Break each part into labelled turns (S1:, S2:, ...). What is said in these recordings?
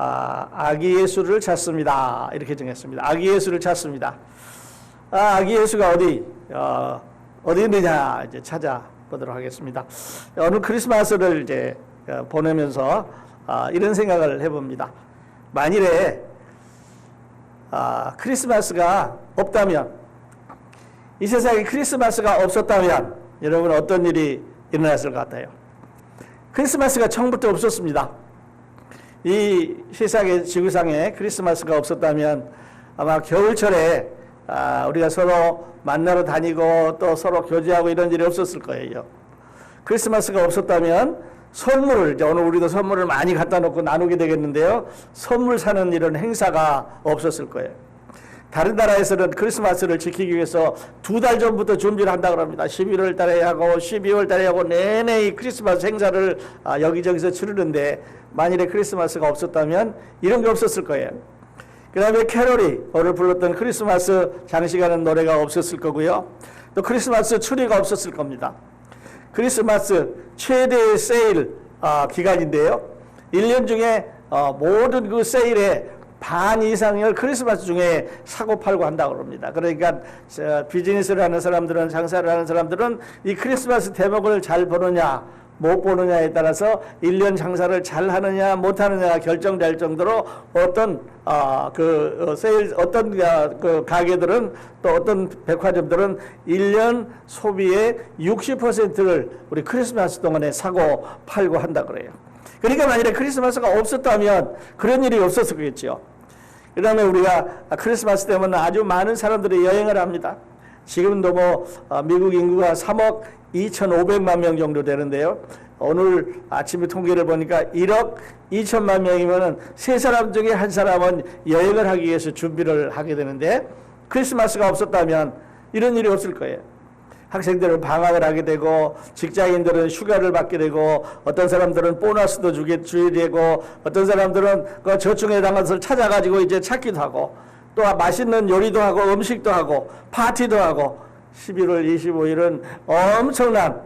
S1: 아기 예수를 찾습니다. 이렇게 정했습니다. 아기 예수를 찾습니다. 아기 예수가 어디 있느냐 이제 찾아보도록 하겠습니다. 오늘 크리스마스를 이제 보내면서 이런 생각을 해봅니다. 만일에 크리스마스가 없다면, 이 세상에 크리스마스가 없었다면 여러분 어떤 일이 일어났을 것 같아요? 크리스마스가 처음부터 없었습니다. 이 세상의 지구상에 크리스마스가 없었다면 아마 겨울철에 우리가 서로 만나러 다니고 또 서로 교제하고 이런 일이 없었을 거예요. 크리스마스가 없었다면 선물을, 이제 오늘 우리도 선물을 많이 갖다 놓고 나누게 되겠는데요. 선물 사는 이런 행사가 없었을 거예요. 다른 나라에서는 크리스마스를 지키기 위해서 2달 전부터 준비를 한다고 합니다. 11월 달에 하고 12월 달에 하고 내내 이 크리스마스 행사를 여기저기서 치르는데, 만일에 크리스마스가 없었다면 이런 게 없었을 거예요. 그 다음에 캐롤이 오늘 불렀던 크리스마스 장식하는 노래가 없었을 거고요. 또 크리스마스 추리가 없었을 겁니다. 크리스마스 최대의 세일 기간인데요. 1년 중에 모든 그 세일의 반 이상을 크리스마스 중에 사고 팔고 한다고 합니다. 그러니까 비즈니스를 하는 사람들은, 장사를 하는 사람들은 이 크리스마스 대목을 잘 보느냐 못 보느냐에 따라서 1년 장사를 잘 하느냐 못 하느냐가 결정될 정도로 어떤 그 가게들은, 또 어떤 백화점들은 1년 소비의 60%를 우리 크리스마스 동안에 사고 팔고 한다 그래요. 그러니까 만약에 크리스마스가 없었다면 그런 일이 없었을 거겠죠. 그 다음에 우리가 크리스마스 때문에 아주 많은 사람들이 여행을 합니다. 지금도 미국 인구가 3억 2,500만 명 정도 되는데요. 오늘 아침에 통계를 보니까 1억 2천만 명이면 3사람 중에 1사람은 여행을 하기 위해서 준비를 하게 되는데, 크리스마스가 없었다면 이런 일이 없을 거예요. 학생들은 방학을 하게 되고, 직장인들은 휴가를 받게 되고, 어떤 사람들은 보너스도 주게 되고, 어떤 사람들은 그 저축해둔 것을 찾아가지고 이제 찾기도 하고, 또 맛있는 요리도 하고 음식도 하고 파티도 하고, 11월 25일은 엄청난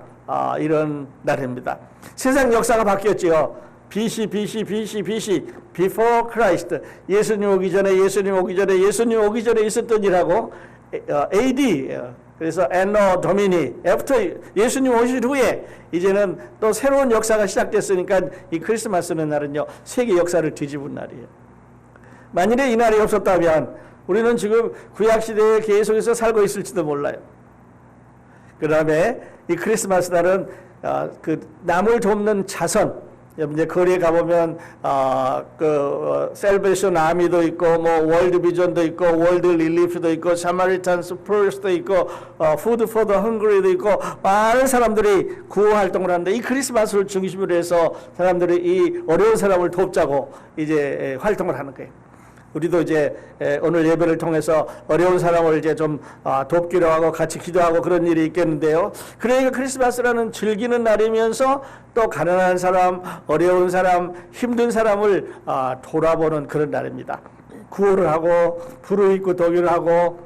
S1: 이런 날입니다. 세상 역사가 바뀌었지요. BC, Before Christ. 예수님 오기 전에 있었던 일하고 AD, 그래서 Anno Domini, After, 예수님 오신 후에 이제는 또 새로운 역사가 시작됐으니까 이 크리스마스는 날은요, 세계 역사를 뒤집은 날이에요. 만일에 이 날이 없었다면 우리는 지금 구약시대에 계속해서 살고 있을지도 몰라요. 그 다음에 이 크리스마스 날은 그 남을 돕는 자선, 이제 거리에 가보면 셀베이션 아미도 있고, 월드 비전도 있고, 월드 릴리프도 있고, 사마리탄스 프로젝트도 있고, 푸드 포 더 헝그리도 있고, 많은 사람들이 구호 활동을 하는데, 이 크리스마스를 중심으로 해서 사람들이 이 어려운 사람을 돕자고 이제 활동을 하는 거예요. 우리도 이제 오늘 예배를 통해서 어려운 사람을 이제 좀 돕기로 하고 같이 기도하고 그런 일이 있겠는데요. 그러니까 크리스마스라는 즐기는 날이면서 또 가난한 사람, 어려운 사람, 힘든 사람을 돌아보는 그런 날입니다. 구호를 하고 불우익고 독일을 하고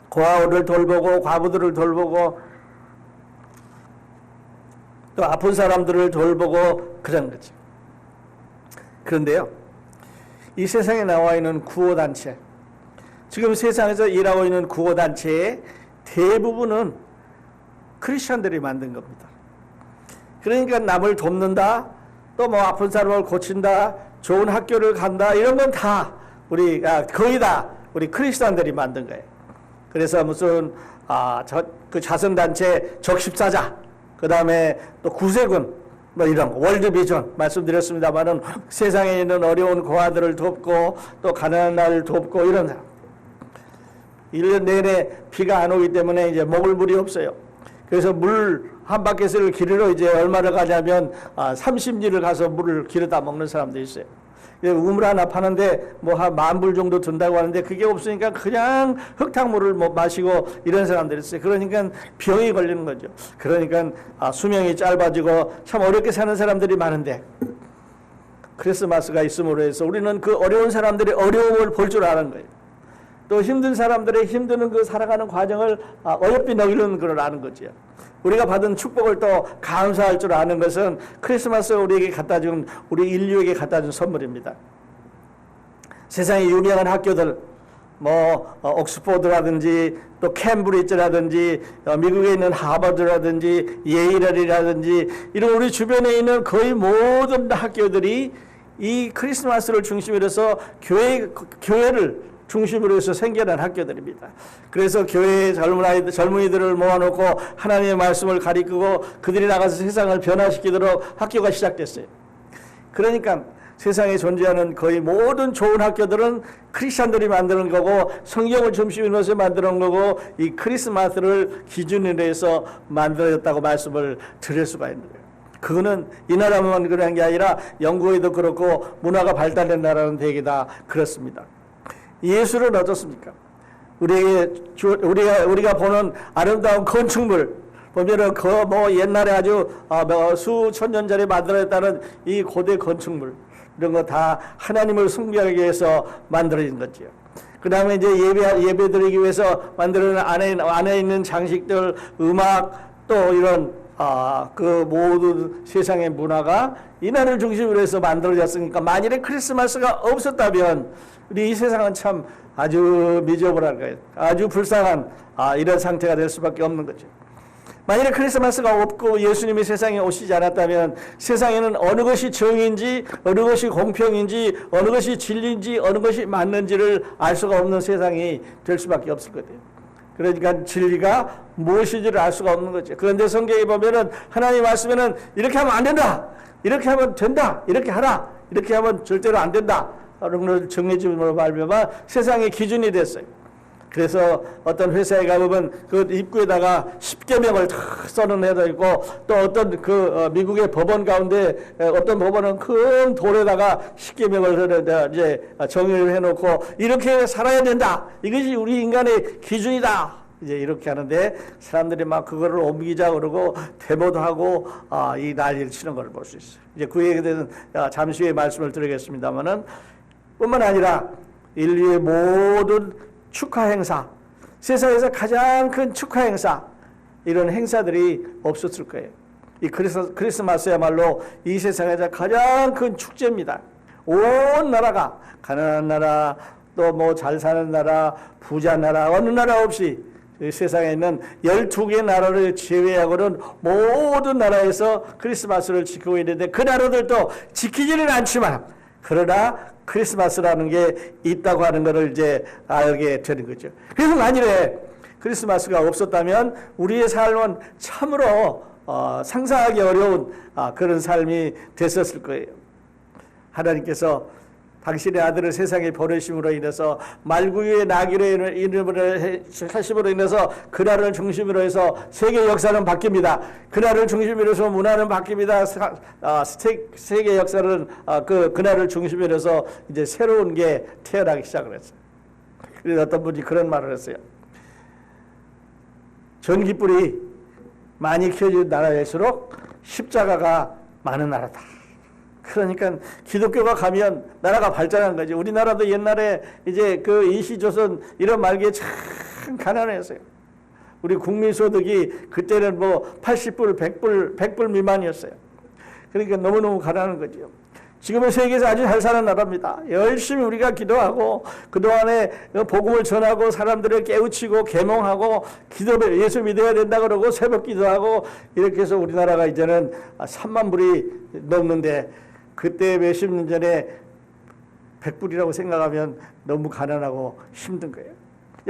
S1: 고아원을 돌보고 과부들을 돌보고 또 아픈 사람들을 돌보고 그런 거죠. 그런데요, 이 세상에 나와 있는 구호단체, 지금 세상에서 일하고 있는 구호단체의 대부분은 크리스천들이 만든 겁니다. 그러니까 남을 돕는다, 또 아픈 사람을 고친다, 좋은 학교를 간다, 이런 건 다 거의 다 우리 크리스천들이 만든 거예요. 그래서 무슨 그 자선단체 적십사자, 그 다음에 또 구세군, 이런 월드 비전 말씀드렸습니다만은 세상에 있는 어려운 고아들을 돕고 또 가난한 나를 돕고 이런 사람. 1년 내내 비가 안 오기 때문에 이제 먹을 물이 없어요. 그래서 물 한 바켓을 기르러 이제 얼마를 가냐면 30리를 가서 물을 기르다 먹는 사람도 있어요. 우물 하나 파는데 한 10,000불 정도 든다고 하는데 그게 없으니까 그냥 흙탕물을 마시고 이런 사람들이 있어요. 그러니까 병이 걸리는 거죠. 그러니까 수명이 짧아지고 참 어렵게 사는 사람들이 많은데, 크리스마스가 있음으로 해서 우리는 그 어려운 사람들의 어려움을 볼 줄 아는 거예요. 또 힘든 사람들의 힘드는 그 살아가는 과정을 어여삐 넘기는 걸 아는 거죠. 우리가 받은 축복을 또 감사할 줄 아는 것은 크리스마스 우리에게 갖다 준, 우리 인류에게 갖다 준 선물입니다. 세상에 유명한 학교들, 옥스포드라든지 또 캠브리지라든지 미국에 있는 하버드라든지 예일이라든지 이런 우리 주변에 있는 거의 모든 학교들이 이 크리스마스를 중심으로 해서 교회를 중심으로 해서 생겨난 학교들입니다. 그래서 교회에 젊은이들을 모아놓고 하나님의 말씀을 가리키고 그들이 나가서 세상을 변화시키도록 학교가 시작됐어요. 그러니까 세상에 존재하는 거의 모든 좋은 학교들은 크리스천들이 만드는 거고 성경을 중심으로 해서 만드는 거고 이 크리스마스를 기준으로 해서 만들어졌다고 말씀을 드릴 수가 있는 거예요. 그거는 이 나라만 그런 게 아니라 영국에도 그렇고 문화가 발달된 나라는 대개 다 그렇습니다. 예술은 어떻습니까? 우리가 보는 아름다운 건축물 보면은 옛날에 아주 수천 년 전에 만들어졌다는 이 고대 건축물 이런 거 다 하나님을 숭배하기 위해서 만들어진 거죠. 그 다음에 이제 예배드리기 위해서 만드는 안에 있는 장식들, 음악, 또 이런, 그 모든 세상의 문화가 이날을 중심으로 해서 만들어졌으니까 만일에 크리스마스가 없었다면 우리 이 세상은 참 아주 미저블한 거예요. 아주 불쌍한, 이런 상태가 될 수밖에 없는 거죠. 만일에 크리스마스가 없고 예수님이 세상에 오시지 않았다면 세상에는 어느 것이 정인지 어느 것이 공평인지 어느 것이 진리인지 어느 것이 맞는지를 알 수가 없는 세상이 될 수밖에 없을 거예요. 그러니까 진리가 무엇인지를 알 수가 없는 거죠. 그런데 성경에 보면은 하나님 말씀에는 이렇게 하면 안 된다, 이렇게 하면 된다, 이렇게 하라, 이렇게 하면 절대로 안 된다 그런 걸 정해줌으로 말미암아 세상의 기준이 됐어요. 그래서 어떤 회사에 가보면 그 입구에다가 10계명을 탁 써놓은 애도 있고 또 어떤 미국의 법원 가운데 어떤 법원은 큰 돌에다가 10계명을 이제 정의를 해놓고 이렇게 살아야 된다. 이것이 우리 인간의 기준이다. 이제 이렇게 하는데 사람들이 막 그거를 옮기자 그러고 데모도 하고 이 난리를 치는 걸 볼 수 있어요. 이제 그 얘기에 대해서는 잠시 후에 말씀을 드리겠습니다만은 뿐만 아니라 인류의 모든 축하 행사, 세상에서 가장 큰 축하 행사, 이런 행사들이 없었을 거예요. 이 크리스마스야말로 이 세상에서 가장 큰 축제입니다. 온 나라가, 가난한 나라, 또 잘 사는 나라, 부자 나라, 어느 나라 없이 세상에 있는 12개 나라를 제외하고는 모든 나라에서 크리스마스를 지키고 있는데 그 나라들도 지키지는 않지만 그러나 크리스마스라는 게 있다고 하는 것을 이제 알게 되는 거죠. 그래서 만일에 크리스마스가 없었다면 우리의 삶은 참으로 상상하기 어려운 그런 삶이 됐었을 거예요. 하나님께서 당신의 아들을 세상에 보내심으로 인해서 말구유의 나귀를 이름을 하심으로 인해서 그날을 중심으로 해서 세계 역사는 바뀝니다. 그날을 중심으로 해서 문화는 바뀝니다. 세계 역사는 그날을 중심으로 해서 이제 새로운 게 태어나기 시작을 했어요. 그래서 어떤 분이 그런 말을 했어요. 전깃불이 많이 켜진 나라일수록 십자가가 많은 나라다. 그러니까 기독교가 가면 나라가 발전한 거지. 우리나라도 옛날에 이제 그 이시조선 이런 말기에 참 가난했어요. 우리 국민소득이 그때는 80불, 100불 미만이었어요. 그러니까 너무너무 가난한 거죠. 지금은 세계에서 아주 잘 사는 나라입니다. 열심히 우리가 기도하고 그동안에 복음을 전하고 사람들을 깨우치고 계몽하고 예수 믿어야 된다 그러고 새벽 기도하고 이렇게 해서 우리나라가 이제는 3만 불이 넘는데 그때 몇십 년 전에 100불이라고 생각하면 너무 가난하고 힘든 거예요.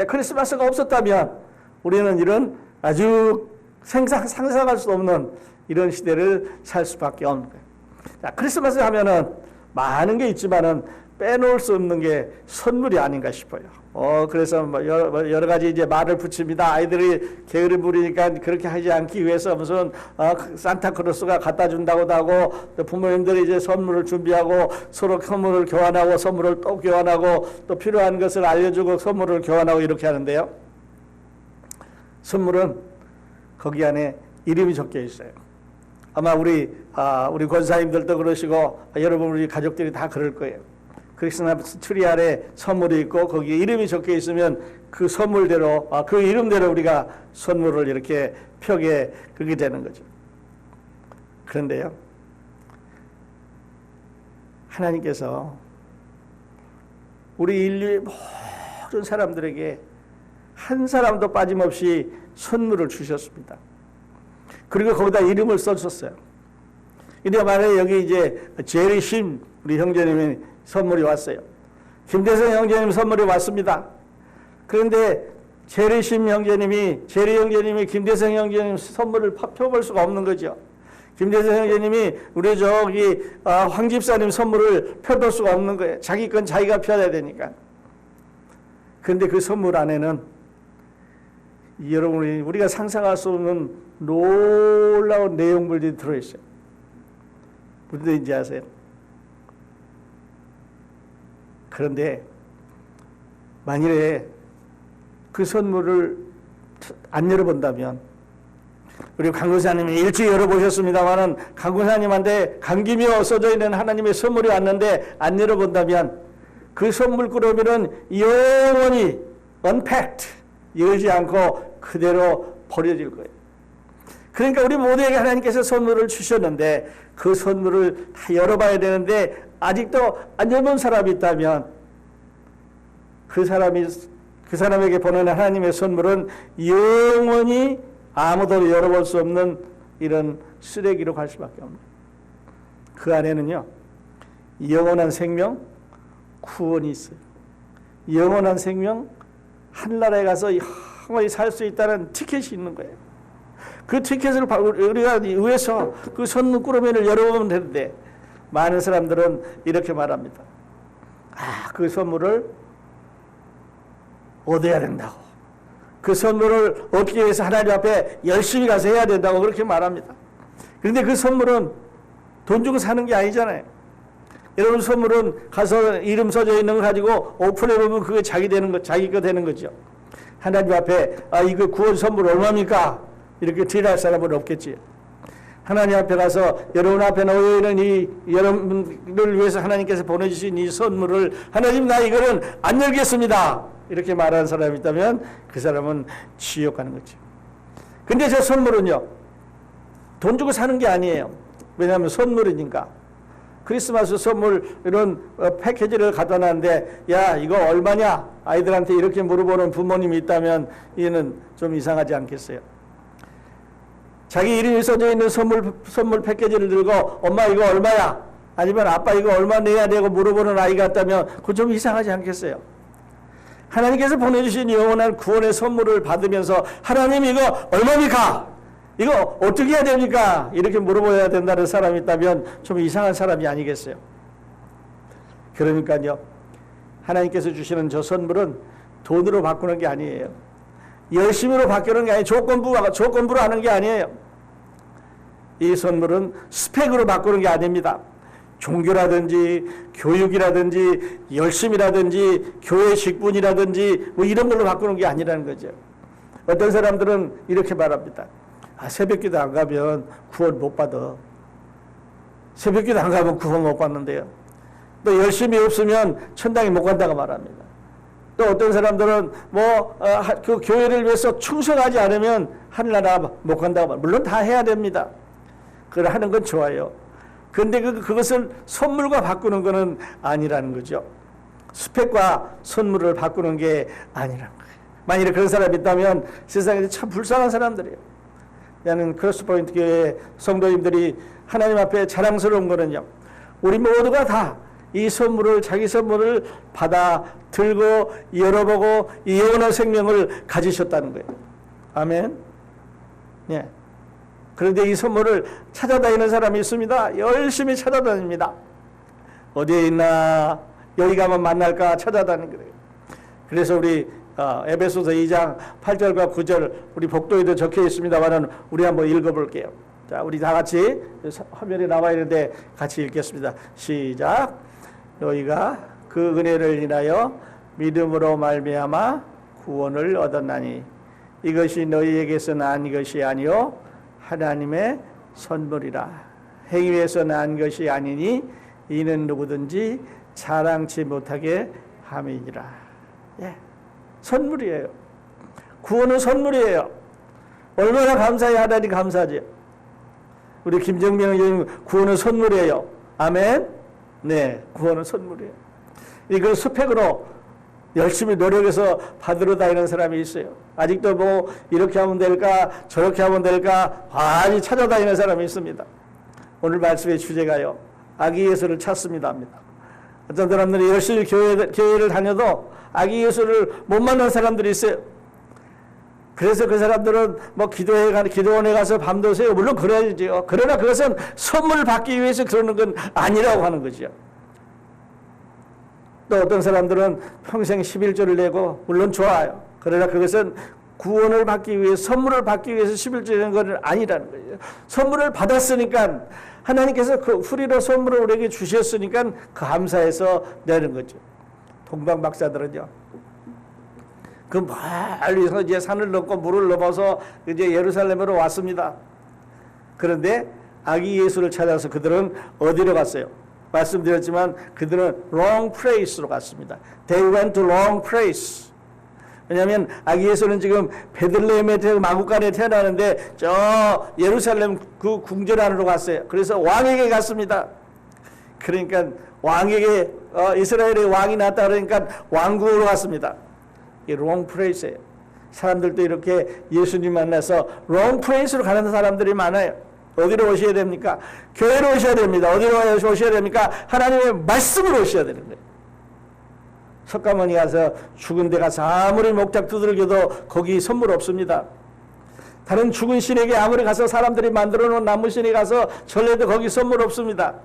S1: 크리스마스가 없었다면 우리는 이런 아주 상상할 수 없는 이런 시대를 살 수밖에 없는 거예요. 크리스마스 하면은 많은 게 있지만은 빼놓을 수 없는 게 선물이 아닌가 싶어요. 그래서 여러 가지 이제 말을 붙입니다. 아이들이 게으름 부리니까 그렇게 하지 않기 위해서 무슨 산타크로스가 갖다 준다고도 하고 또 부모님들이 이제 선물을 준비하고 서로 선물을 교환하고 선물을 또 교환하고 또 필요한 것을 알려주고 선물을 교환하고 이렇게 하는데요. 선물은 거기 안에 이름이 적혀 있어요. 아마 우리 권사님들도 그러시고 여러분 우리 가족들이 다 그럴 거예요. 크리스마스 트리 아래 선물이 있고 거기에 이름이 적혀 있으면 그 선물대로 그 이름대로 우리가 선물을 이렇게 벽에 그게 되는 거죠. 그런데요, 하나님께서 우리 인류의 모든 사람들에게 한 사람도 빠짐없이 선물을 주셨습니다. 그리고 거기다 이름을 써줬어요. 이제 만약에 여기 이제 제리심 우리 형제님이 선물이 왔어요. 김대성 형제님 선물이 왔습니다. 그런데 제리심 형제님이 제리 형제님이 김대성 형제님 선물을 펴볼 수가 없는 거죠. 김대성 형제님이 우리 저기 황 집사님 선물을 펴볼 수가 없는 거예요. 자기 건 자기가 펴야 되니까. 그런데 그 선물 안에는 여러분이 우리가 상상할 수 없는 놀라운 내용물들이 들어있어요. 무슨 뜻인지 아세요? 그런데 만일에 그 선물을 안 열어본다면, 우리 강구사님이 일찍 열어보셨습니다만은 강구사님한테 감기며 써져 있는 하나님의 선물이 왔는데 안 열어본다면 그 선물 꾸러미는 영원히 unpacked, 열지 않고 그대로 버려질 거예요. 그러니까 우리 모두에게 하나님께서 선물을 주셨는데 그 선물을 다 열어봐야 되는데 아직도 안 열은 사람이 있다면 그 사람에게 보내는 하나님의 선물은 영원히 아무도 열어볼 수 없는 이런 쓰레기로 갈 수밖에 없는, 그 안에는요 영원한 생명, 구원이 있어요. 영원한 생명, 하늘나라에 가서 영원히 살 수 있다는 티켓이 있는 거예요. 그 티켓을 우리가 위해서 그 선물 꾸러미를 열어보면 되는데 많은 사람들은 이렇게 말합니다. 그 선물을 얻어야 된다고, 그 선물을 얻기 위해서 하나님 앞에 열심히 가서 해야 된다고 그렇게 말합니다. 그런데 그 선물은 돈 주고 사는 게 아니잖아요. 여러분, 선물은 가서 이름 써져 있는 거 가지고 오픈해보면 그게 자기 거 되는 거죠. 하나님 앞에 이거 구원 선물 얼마입니까? 이렇게 드릴 사람은 없겠지. 하나님 앞에 가서 여러분 앞에 놓여있는 이 여러분을 위해서 하나님께서 보내주신 이 선물을 하나님, 나 이거는 안 열겠습니다, 이렇게 말하는 사람이 있다면 그 사람은 지옥 가는 거죠. 근데 저 선물은요 돈 주고 사는 게 아니에요. 왜냐하면 선물이니까. 크리스마스 선물 이런 패키지를 갖다 놨는데 야 이거 얼마냐 아이들한테 이렇게 물어보는 부모님이 있다면 얘는 좀 이상하지 않겠어요? 자기 이름이 써져 있는 선물 패키지를 들고 엄마 이거 얼마야? 아니면 아빠 이거 얼마 내야 되고 물어보는 아이가 있다면 그거 좀 이상하지 않겠어요? 하나님께서 보내주신 영원한 구원의 선물을 받으면서 하나님 이거 얼마입니까? 이거 어떻게 해야 됩니까? 이렇게 물어봐야 된다는 사람이 있다면 좀 이상한 사람이 아니겠어요? 그러니까요, 하나님께서 주시는 저 선물은 돈으로 바꾸는 게 아니에요. 열심히로 바꾸는 게 아니에요. 조건부로 하는 게 아니에요. 이 선물은 스펙으로 바꾸는 게 아닙니다. 종교라든지 교육이라든지 열심이라든지 교회 직분이라든지 뭐 이런 걸로 바꾸는 게 아니라는 거죠. 어떤 사람들은 이렇게 말합니다. 새벽기도 안 가면 구원 못 받아. 새벽기도 안 가면 구원 못 받는데요. 또 열심이 없으면 천당에 못 간다고 말합니다. 또 어떤 사람들은 그 교회를 위해서 충성하지 않으면 하늘나라 못 간다고 말합니다. 물론 다 해야 됩니다. 그걸 하는 건 좋아요. 그런데 그것을 선물과 바꾸는 것은 아니라는 거죠. 스펙과 선물을 바꾸는 게 아니라는 거예요. 만일에 그런 사람이 있다면 세상에 참 불쌍한 사람들이에요. 나는 크로스포인트 교회 성도님들이 하나님 앞에 자랑스러운 거는요, 우리 모두가 다 이 선물을, 자기 선물을 받아 들고 열어보고 이 영원한 생명을 가지셨다는 거예요. 아멘. 예. 그런데 이 선물을 찾아다니는 사람이 있습니다. 열심히 찾아다닙니다. 어디에 있나, 여기 가면 만날까 찾아다니는 거예요. 그래서 우리 에베소서 2장 8절과 9절 우리 복도에도 적혀 있습니다만은 우리 한번 읽어볼게요. 자, 우리 다 같이 화면에 나와 있는데 같이 읽겠습니다. 시작. 너희가 그 은혜를 인하여 믿음으로 말미암아 구원을 얻었나니 이것이 너희에게서 난 것이 아니요 하나님의 선물이라. 행위에서 난 것이 아니니 이는 누구든지 자랑치 못하게 함이니라. 예. 선물이에요. 구원은 선물이에요. 얼마나 감사해. 하나님 감사하죠. 우리 김정민 형님 구원은 선물이에요. 아멘. 네, 구원은 선물이에요. 이걸 스펙으로 열심히 노력해서 받으러 다니는 사람이 있어요. 아직도 뭐 이렇게 하면 될까 저렇게 하면 될까 많이 찾아다니는 사람이 있습니다. 오늘 말씀의 주제가요, 아기 예수를 찾습니다 합니다. 어떤 사람들이 열심히 교회를 다녀도 아기 예수를 못 만난 사람들이 있어요. 그래서 그 사람들은 뭐 기도원에 가서 밤도 새요. 물론 그래야죠. 그러나 그것은 선물을 받기 위해서 그러는 건 아니라고 하는 거죠. 또 어떤 사람들은 평생 11조를 내고 물론 좋아요. 그러나 그것은 구원을 받기 위해 선물을 받기 위해서 11조 내는 건 아니라는 거예요. 선물을 받았으니까 하나님께서 그 후리로 선물을 우리에게 주셨으니까 감사해서 내는 거죠. 동방 박사들은요, 그 멀리서 이제 산을 넘고 물을 넘어서 이제 예루살렘으로 왔습니다. 그런데 아기 예수를 찾아서 그들은 어디로 갔어요? 말씀드렸지만 그들은 wrong place로 갔습니다. They went to wrong place. 왜냐하면 아기 예수는 지금 베들레헴에 마구간에 태어나는데 저 예루살렘 그 궁전 안으로 갔어요. 그래서 왕에게 갔습니다. 그러니까 왕에게 이스라엘의 왕이 났다 그러니까 왕궁으로 갔습니다. 이 wrong place예요. 사람들도 이렇게 예수님 만나서 wrong place로 가는 사람들이 많아요. 어디로 오셔야 됩니까? 교회로 오셔야 됩니다. 어디로 오셔야 됩니까? 하나님의 말씀으로 오셔야 되는 거예요. 석가모니 가서 죽은 데 가서 아무리 목탁 두들겨도 거기 선물 없습니다. 다른 죽은 신에게 아무리 가서 사람들이 만들어 놓은 나무 신에 가서 절레도 거기 선물 없습니다.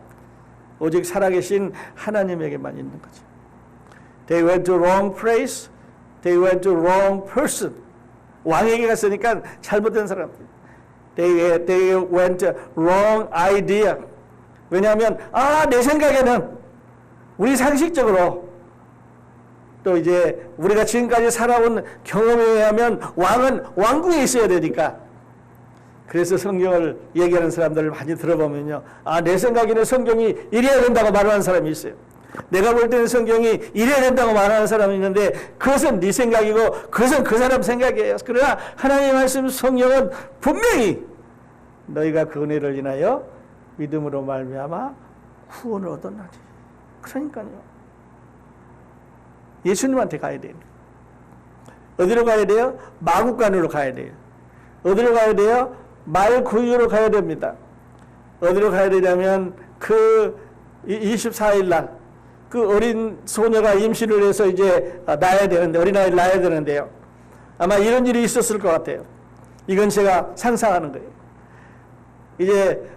S1: 오직 살아계신 하나님에게만 있는 거죠. They went to wrong place. They went to wrong person. 왕에게 갔으니까 잘못된 사람들. They went to wrong idea. 왜냐하면 내 생각에는 우리 상식적으로 또 이제 우리가 지금까지 살아온 경험에 의하면 왕은 왕궁에 있어야 되니까. 그래서 성경을 얘기하는 사람들을 많이 들어보면요, 내 생각에는 성경이 이래야 된다고 말하는 사람이 있어요. 내가 볼 때는 성경이 이래야 된다고 말하는 사람이 있는데 그것은 네 생각이고 그것은 그 사람 생각이에요. 그러나 하나님의 말씀 성경은 분명히 너희가 그 은혜를 인하여 믿음으로 말미암아 구원을 얻었나니. 그러니까요, 예수님한테 가야 돼요. 어디로 가야 돼요? 마구간으로 가야 돼요. 어디로 가야 돼요? 말구유로 가야 됩니다. 어디로 가야 되냐면 그 24일 날 그 어린 소녀가 임신을 해서 이제 낳아야 되는데, 어린아이를 낳아야 되는데요, 아마 이런 일이 있었을 것 같아요. 이건 제가 상상하는 거예요. 이제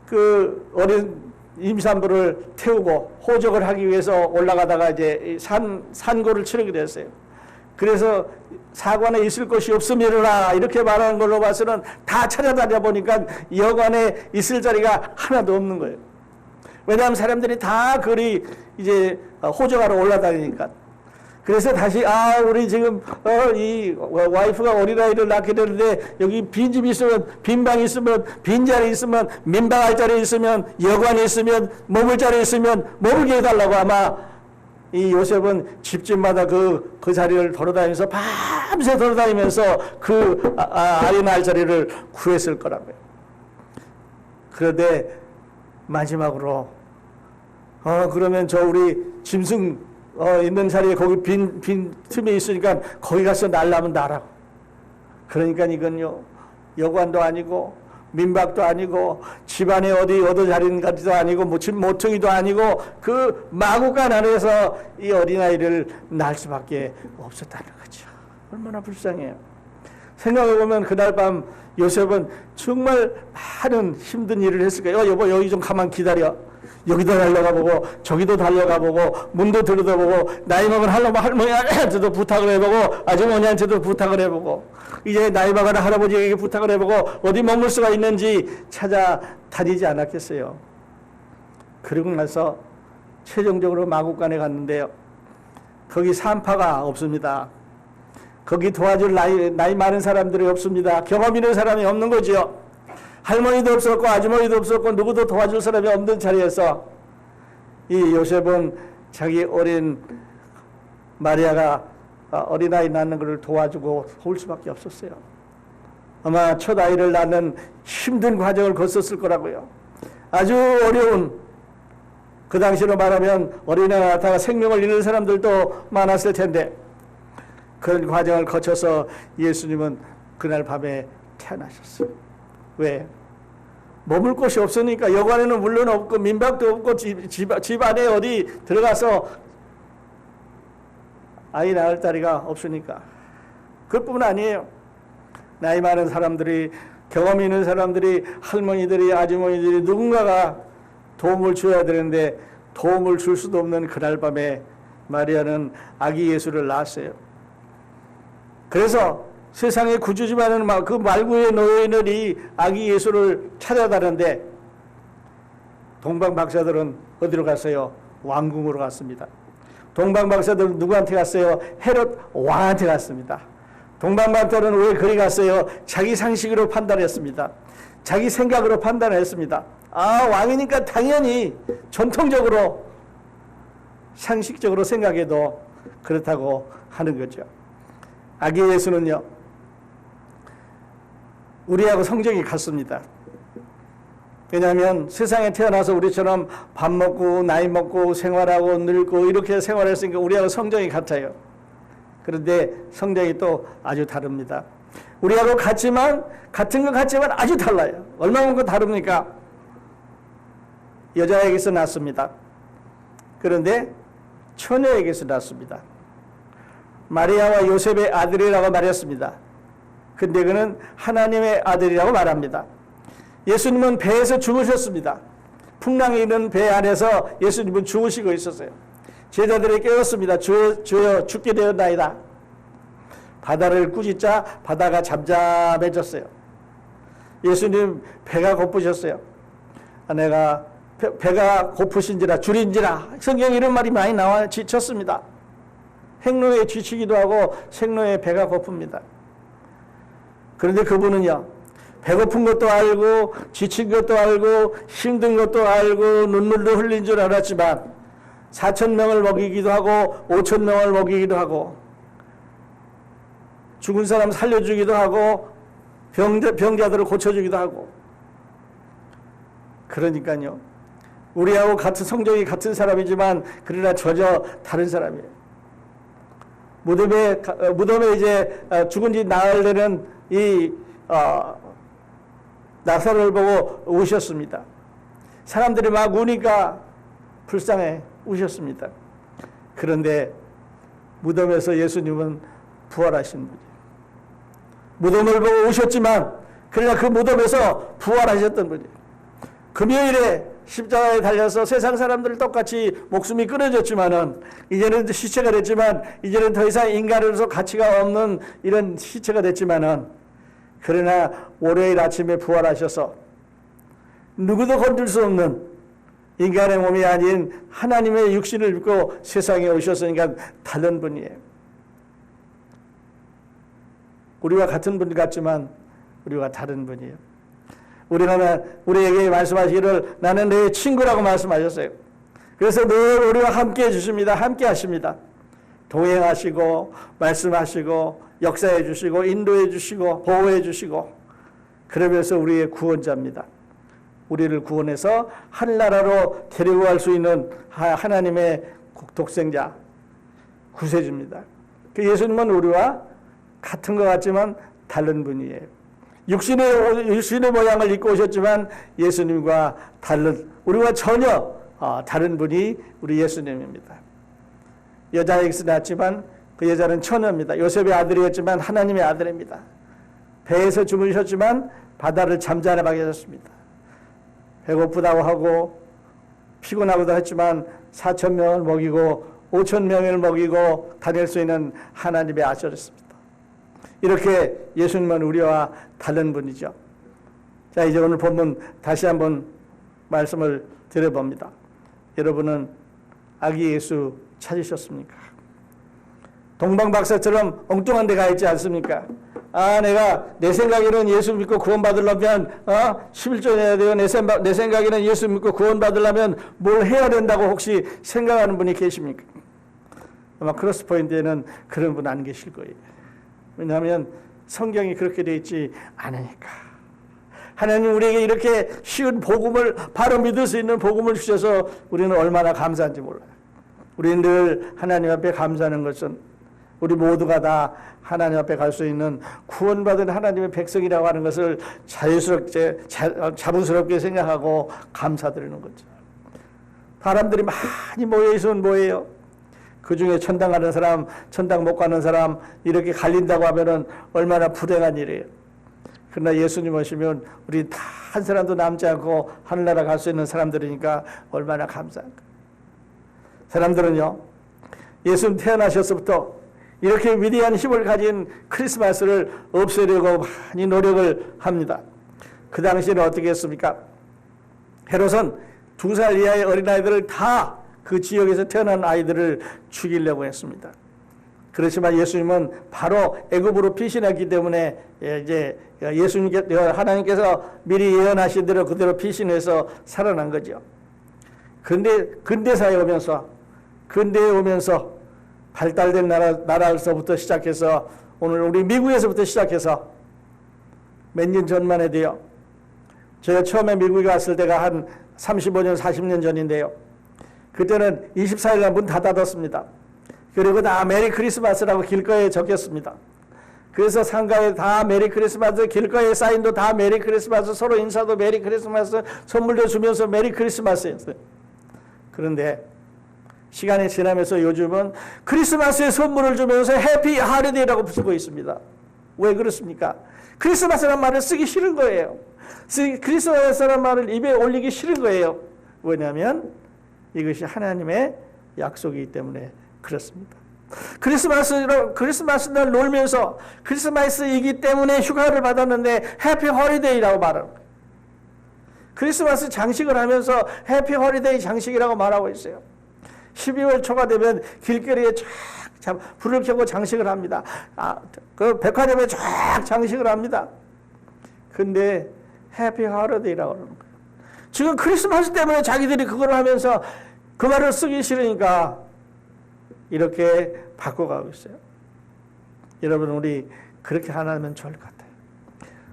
S1: 그 어린 임산부를 태우고 호적을 하기 위해서 올라가다가 이제 산고를 치르게 됐어요. 그래서 사관에 있을 곳이 없으면이라 이렇게 말하는 걸로 봐서는 다 찾아다녀 보니까 여관에 있을 자리가 하나도 없는 거예요. 왜냐하면 사람들이 다 그리 이제 호적하러 올라다니니까. 그래서 다시 우리 지금 이 와이프가 어린아이를 낳게 되는데 여기 빈집이 있으면, 빈방이 있으면, 빈자리 있으면, 민방할 자리 있으면, 여관이 있으면, 머물 자리 있으면 머물게 해달라고 아마 이 요셉은 집집마다 그 자리를 돌아다니면서 밤새 돌아다니면서 그 아이 낳을 자리를 구했을 거라고요. 그런데 마지막으로 그러면 저 우리 짐승 있는 자리에 거기 빈 틈이 있으니까 거기 가서 날라면 나라고. 그러니까 이건요, 여관도 아니고 민박도 아니고 집안에 어디 자리인가도 아니고 모퉁이도 아니고 그 마구간 안에서 이 어린아이를 낳을 수밖에 없었다는 거죠. 얼마나 불쌍해요. 생각해보면 그날 밤 요셉은 정말 많은 힘든 일을 했을 거예요. 여보, 여기 좀 가만 기다려. 여기도 달려가 보고 저기도 달려가 보고 문도 들여다보고 나이 먹은 할머니한테도 부탁을 해보고 아주머니한테도 부탁을 해보고 이제 나이 먹은 할아버지에게 부탁을 해보고 어디 머물 수가 있는지 찾아다니지 않았겠어요. 그러고 나서 최종적으로 마구간에 갔는데요, 거기 산파가 없습니다. 거기 도와줄 나이 많은 사람들이 없습니다. 경험 있는 사람이 없는 거죠. 할머니도 없었고 아주머니도 없었고 누구도 도와줄 사람이 없는 자리에서 이 요셉은 자기 어린 마리아가 어린아이 낳는 것을 도와주고 올 수밖에 없었어요. 아마 첫 아이를 낳는 힘든 과정을 거쳤을 거라고요. 아주 어려운 그 당시로 말하면 어린애가 나타나 생명을 잃는 사람들도 많았을 텐데 그런 과정을 거쳐서 예수님은 그날 밤에 태어나셨어요. 왜? 머물 곳이 없으니까. 여관에는 물론 없고 민박도 없고 집 안에 어디 들어가서 아이 낳을 자리가 없으니까. 그뿐 아니에요. 나이 많은 사람들이, 경험 있는 사람들이, 할머니들이, 아주머니들이 누군가가 도움을 줘야 되는데 도움을 줄 수도 없는 그날 밤에 마리아는 아기 예수를 낳았어요. 그래서 세상에 구주지만은 그 말구에 놓여 있는 이 아기 예수를 찾아다는데 동방 박사들은 어디로 갔어요? 왕궁으로 갔습니다. 동방 박사들은 누구한테 갔어요? 헤롯 왕한테 갔습니다. 동방 박사들은 왜 그리 갔어요? 자기 상식으로 판단했습니다. 자기 생각으로 판단했습니다. 아, 왕이니까 당연히 전통적으로 상식적으로 생각해도 그렇다고 하는 거죠. 아기 예수는요, 우리하고 성정이 같습니다. 왜냐하면 세상에 태어나서 우리처럼 밥 먹고 나이 먹고 생활하고 늙고 이렇게 생활했으니까 우리하고 성정이 같아요. 그런데 성정이 또 아주 다릅니다. 우리하고 같지만, 같은 것 같지만 아주 달라요. 얼마만큼 다릅니까? 여자에게서 낳습니다. 그런데 처녀에게서 낳습니다. 마리아와 요셉의 아들이라고 말했습니다. 근데 그는 하나님의 아들이라고 말합니다. 예수님은 배에서 죽으셨습니다. 풍랑이 있는 배 안에서 예수님은 죽으시고 있었어요. 제자들이 깨웠습니다. 주여 죽게 되었나이다. 바다를 꾸짖자 바다가 잠잠해졌어요. 예수님 배가 고프셨어요. 내가 배가 고프신지라 줄인지라 성경에 이런 말이 많이 나와 지쳤습니다. 행로에 지치기도 하고 생로에 배가 고픕니다. 그런데 그분은요, 배고픈 것도 알고 지친 것도 알고 힘든 것도 알고 눈물도 흘린 줄 알았지만 4,000명을 먹이기도 하고 5,000명을 먹이기도 하고 죽은 사람 살려주기도 하고 병자들을 고쳐주기도 하고. 그러니까요, 우리하고 같은 성정이 같은 사람이지만 그러나 전혀 다른 사람이에요. 무덤에 이제 죽은 지 나흘 되는 이 나사로를 보고 우셨습니다. 사람들이 막 우니까 불쌍해 우셨습니다. 그런데 무덤에서 예수님은 부활하신 분이에요. 무덤을 보고 우셨지만 그러나 그 무덤에서 부활하셨던 분이에요. 금요일에 십자가에 달려서 세상 사람들 똑같이 목숨이 끊어졌지만은 이제는 시체가 됐지만 이제는 더 이상 인간으로서 가치가 없는 이런 시체가 됐지만은 그러나 월요일 아침에 부활하셔서 누구도 건들 수 없는 인간의 몸이 아닌 하나님의 육신을 입고 세상에 오셨으니까 다른 분이에요. 우리와 같은 분 같지만 우리와 다른 분이에요. 우리에게 말씀하시기를 나는 내 친구라고 말씀하셨어요. 그래서 늘 우리와 함께 해주십니다. 함께 하십니다. 동행하시고 말씀하시고 역사해 주시고 인도해 주시고 보호해 주시고 그러면서 우리의 구원자입니다. 우리를 구원해서 하늘나라로 데리고 갈 수 있는 하나님의 독생자 구세주입니다. 그 예수님은 우리와 같은 것 같지만 다른 분이에요. 육신의 모양을 입고 오셨지만 예수님과 우리와 전혀 다른 분이 우리 예수님입니다. 여자에게서 낳았지만 그 여자는 처녀입니다. 요셉의 아들이었지만 하나님의 아들입니다. 배에서 주무셨지만 바다를 잠잠하게 하셨습니다. 배고프다고 하고 피곤하기도 했지만 4,000명을 먹이고 5,000명을 먹이고 다닐 수 있는 하나님의 아들이었습니다. 이렇게 예수님은 우리와 다른 분이죠. 자, 이제 오늘 본문 다시 한번 말씀을 드려봅니다. 여러분은 아기 예수 찾으셨습니까? 동방박사처럼 엉뚱한 데 가 있지 않습니까? 내가 내 생각에는 예수 믿고 구원받으려면 11조 내야 돼요. 내 생각에는 예수 믿고 구원받으려면 뭘 해야 된다고 혹시 생각하는 분이 계십니까? 아마 크로스포인트에는 그런 분 안 계실 거예요. 왜냐하면 성경이 그렇게 되어 있지 않으니까. 하나님 우리에게 이렇게 쉬운 복음을 바로 믿을 수 있는 복음을 주셔서 우리는 얼마나 감사한지 몰라요. 우리는 늘 하나님 앞에 감사하는 것은 우리 모두가 다 하나님 앞에 갈 수 있는 구원받은 하나님의 백성이라고 하는 것을 자부스럽게 생각하고 감사드리는 거죠. 사람들이 많이 모여 있으면 뭐예요? 그 중에 천당 가는 사람, 천당 못 가는 사람 이렇게 갈린다고 하면은 얼마나 불행한 일이에요. 그러나 예수님 오시면 우리 다 한 사람도 남지 않고 하늘나라 갈 수 있는 사람들이니까 얼마나 감사할까. 사람들은요, 예수님 태어나셔서부터 이렇게 위대한 힘을 가진 크리스마스를 없애려고 많이 노력을 합니다. 그 당시에는 어떻게 했습니까? 헤롯은 2살 이하의 어린아이들을 다 그 지역에서 태어난 아이들을 죽이려고 했습니다. 그렇지만 예수님은 바로 애굽으로 피신했기 때문에 이제 하나님께서 미리 예언하신 대로 그대로 피신해서 살아난 거죠. 근데 근대에 오면서 발달된 나라에서부터 시작해서 오늘 우리 미국에서부터 시작해서 몇 년 전만 해도요. 제가 처음에 미국에 갔을 때가 한 35년, 40년 전인데요. 그때는 24일날 문 다 닫았습니다. 그리고 다 메리 크리스마스라고 길거리에 적혔습니다. 그래서 상가에 다 메리 크리스마스, 길거리에 사인도 다 메리 크리스마스, 서로 인사도 메리 크리스마스, 선물도 주면서 메리 크리스마스였어요. 그런데 시간이 지나면서 요즘은 크리스마스에 선물을 주면서 해피 하리데이라고 부르고 있습니다. 왜 그렇습니까? 크리스마스라는 말을 쓰기 싫은 거예요. 크리스마스라는 말을 입에 올리기 싫은 거예요. 왜냐하면 이것이 하나님의 약속이기 때문에 그렇습니다. 크리스마스 날 놀면서 크리스마스이기 때문에 휴가를 받았는데 해피 홀리데이라고 말하는 거예요. 크리스마스 장식을 하면서 해피 홀리데이 장식이라고 말하고 있어요. 12월 초가 되면 길거리에 쫙 불을 켜고 장식을 합니다. 그 백화점에 쫙 장식을 합니다. 근데 해피 홀리데이라고 그러는 거예요. 지금 크리스마스 때문에 자기들이 그걸 하면서 그 말을 쓰기 싫으니까 이렇게 바꿔가고 있어요. 여러분, 우리 그렇게 하면 좋을 것 같아요.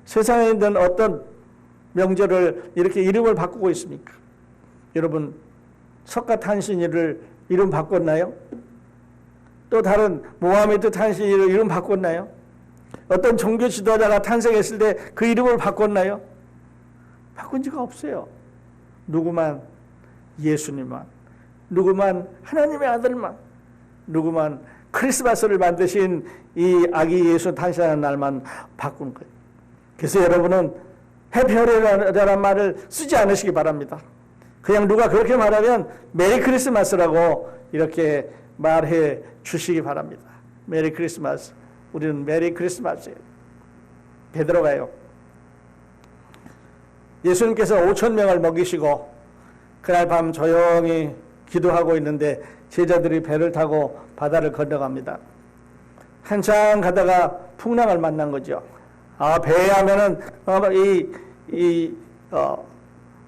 S1: 세상에 있는 어떤 명절을 이렇게 이름을 바꾸고 있습니까? 여러분, 석가탄신일을 이름 바꿨나요? 또 다른 모하메드 탄신일을 이름 바꿨나요? 어떤 종교 지도자가 탄생했을 때 그 이름을 바꿨나요? 바꾼 적이 없어요. 누구만 예수님만, 누구만 하나님의 아들만, 누구만 크리스마스를 만드신 이 아기 예수 탄생하는 날만 바꾼 거예요. 그래서 여러분은 해피홀리데이라는 말을 쓰지 않으시기 바랍니다. 그냥 누가 그렇게 말하면 메리 크리스마스라고 이렇게 말해 주시기 바랍니다. 메리 크리스마스. 우리는 메리 크리스마스예요. 베드로가요, 예수님께서 5,000명을 먹이시고 그날 밤 조용히 기도하고 있는데 제자들이 배를 타고 바다를 건너갑니다. 한참 가다가 풍랑을 만난 거죠. 배에 하면은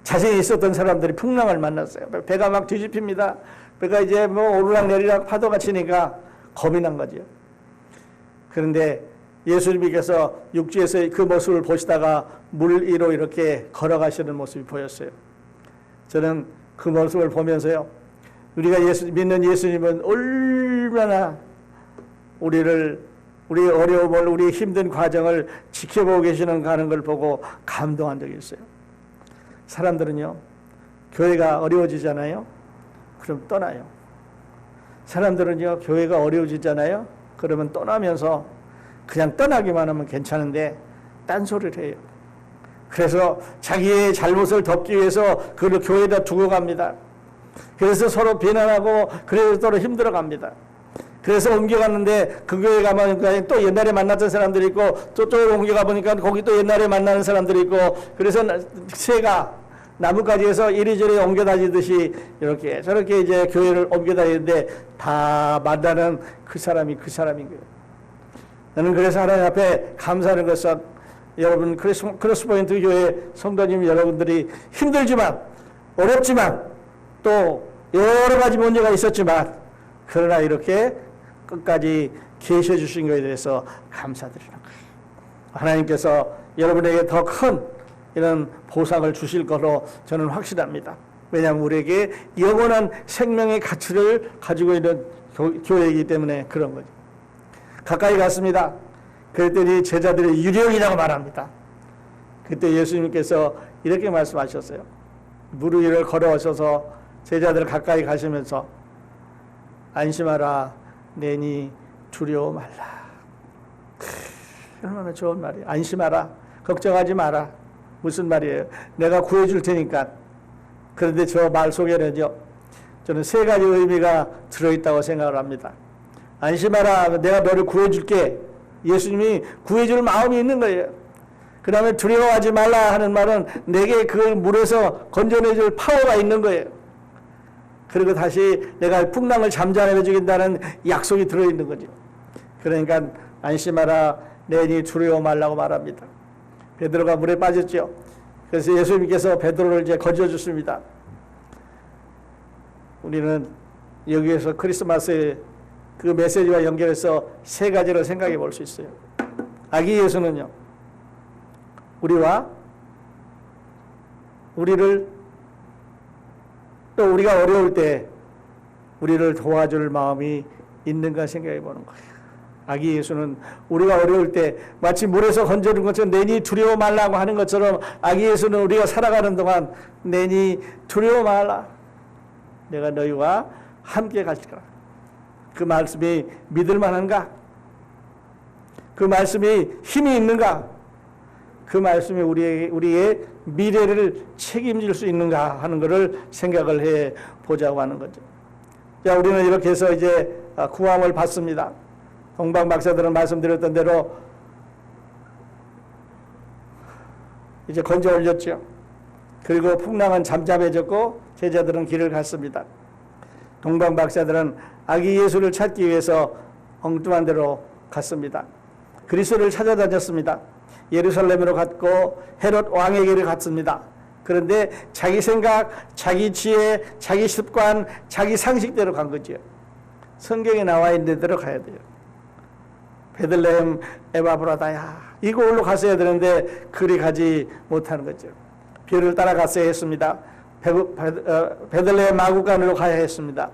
S1: 자신이 있었던 사람들이 풍랑을 만났어요. 배가 막 뒤집힙니다. 배가 이제 뭐 오르락 내리락 파도가 치니까 겁이 난 거죠. 그런데 예수님께서 육지에서 그 모습을 보시다가 물 위로 이렇게 걸어가시는 모습이 보였어요. 저는 그 모습을 보면서요, 우리가 믿는 예수님은 얼마나 우리의 어려움을, 우리의 힘든 과정을 지켜보고 계시는가 하는 걸 보고 감동한 적이 있어요. 사람들은요, 교회가 어려워지잖아요. 그럼 떠나요. 사람들은요, 교회가 어려워지잖아요. 그러면 떠나면서 그냥 떠나기만 하면 괜찮은데 딴소리를 해요. 그래서 자기의 잘못을 덮기 위해서 그걸 교회에다 두고 갑니다. 그래서 서로 비난하고 그래서 서로 힘들어 갑니다. 그래서 옮겨갔는데 그 교회 가면 또 옛날에 만났던 사람들이 있고 저쪽으로 옮겨가 보니까 거기 또 옛날에 만나는 사람들이 있고, 그래서 새가 나뭇가지에서 이리저리 옮겨 다니듯이 이렇게 저렇게 이제 교회를 옮겨 다니는데 다 만나는 그 사람인 거예요. 나는 그래서 하나님 앞에 감사하는 것은 여러분 크로스포인트 교회 성도님 여러분들이 힘들지만 어렵지만 또 여러 가지 문제가 있었지만 그러나 이렇게 끝까지 계셔 주신 것에 대해서 감사드리는 거예요. 하나님께서 여러분에게 더 큰 이런 보상을 주실 거로 저는 확실합니다. 왜냐하면 우리에게 영원한 생명의 가치를 가지고 있는 교회이기 때문에 그런 거죠. 가까이 갔습니다. 그랬더니 제자들이 유령이라고 말합니다. 그때 예수님께서 이렇게 말씀하셨어요. 물 위를 걸어오셔서 제자들 가까이 가시면서 안심하라, 내니 두려워 말라. 얼마나 좋은 말이에요. 안심하라, 걱정하지 마라. 무슨 말이에요? 내가 구해줄 테니까. 그런데 저 말 속에는요, 저는 세 가지 의미가 들어있다고 생각을 합니다. 안심하라, 내가 너를 구해줄게. 예수님이 구해줄 마음이 있는 거예요. 그 다음에 두려워하지 말라 하는 말은 내게 그 물에서 건져내줄 파워가 있는 거예요. 그리고 다시 내가 풍랑을 잠잠해 주긴다는 약속이 들어있는 거죠. 그러니까 안심하라, 내니 두려워 말라고 말합니다. 베드로가 물에 빠졌죠. 그래서 예수님께서 베드로를 이제 건져주십니다. 우리는 여기에서 크리스마스의 그 메시지와 연결해서 세 가지를 생각해 볼 수 있어요. 아기 예수는요, 우리를 또 우리가 어려울 때 우리를 도와줄 마음이 있는가 생각해 보는 거예요. 아기 예수는 우리가 어려울 때 마치 물에서 건져준 것처럼 내니 두려워 말라고 하는 것처럼 아기 예수는 우리가 살아가는 동안 내니 두려워 말라. 내가 너희와 함께 갈 거라. 그 말씀이 믿을 만한가? 그 말씀이 힘이 있는가? 그 말씀이 우리의 미래를 책임질 수 있는가 하는 것을 생각을 해 보자고 하는 거죠. 자, 우리는 이렇게 해서 이제 구함을 받습니다. 동방 박사들은 말씀드렸던 대로 이제 건져 올렸죠. 그리고 풍랑은 잠잠해졌고 제자들은 길을 갔습니다. 동방 박사들은 아기 예수를 찾기 위해서 엉뚱한 데로 갔습니다. 그리스도를 찾아다녔습니다. 예루살렘으로 갔고 헤롯 왕에게를 갔습니다. 그런데 자기 생각, 자기 지혜, 자기 습관, 자기 상식대로 간 거죠. 성경에 나와 있는 데로 가야 돼요. 베들레헴 에바브라다야, 이곳으로 갔어야 되는데 그리 가지 못하는 거죠. 별을 따라갔어야 했습니다. 베들레헴 마구간으로 가야 했습니다.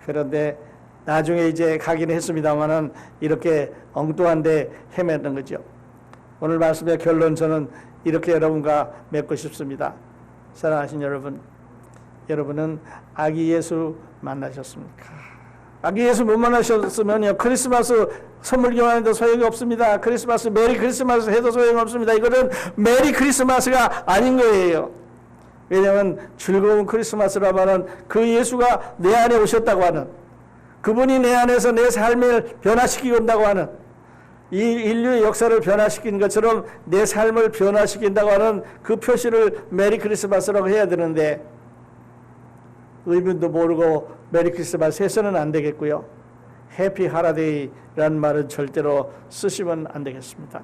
S1: 그런데 나중에 이제 가긴 했습니다만은 이렇게 엉뚱한 데 헤매는 거죠. 오늘 말씀의 결론 저는 이렇게 여러분과 맺고 싶습니다. 사랑하신 여러분, 여러분은 아기 예수 만나셨습니까? 아기 예수 못 만나셨으면요, 크리스마스 선물 교환해도 소용이 없습니다. 크리스마스 메리 크리스마스 해도 소용이 없습니다. 이거는 메리 크리스마스가 아닌 거예요. 왜냐하면 즐거운 크리스마스라면은 그 예수가 내 안에 오셨다고 하는, 그분이 내 안에서 내 삶을 변화시키고 온다고 하는, 이 인류의 역사를 변화시킨 것처럼 내 삶을 변화시킨다고 하는 그 표시를 메리 크리스마스라고 해야 되는데, 의문도 모르고 메리 크리스마스 해서는 안 되겠고요. 해피 하라데이라는 말은 절대로 쓰시면 안 되겠습니다.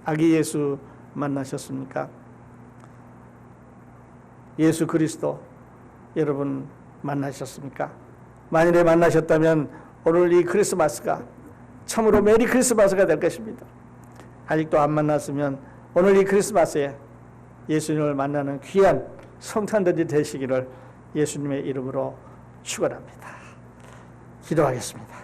S1: 아기 예수 만나셨습니까? 예수 그리스도 여러분 만나셨습니까? 만일에 만나셨다면 오늘 이 크리스마스가 참으로 메리 크리스마스가 될 것입니다. 아직도 안 만났으면 오늘 이 크리스마스에 예수님을 만나는 귀한 성탄들이 되시기를 예수님의 이름으로 축원합니다. 기도하겠습니다.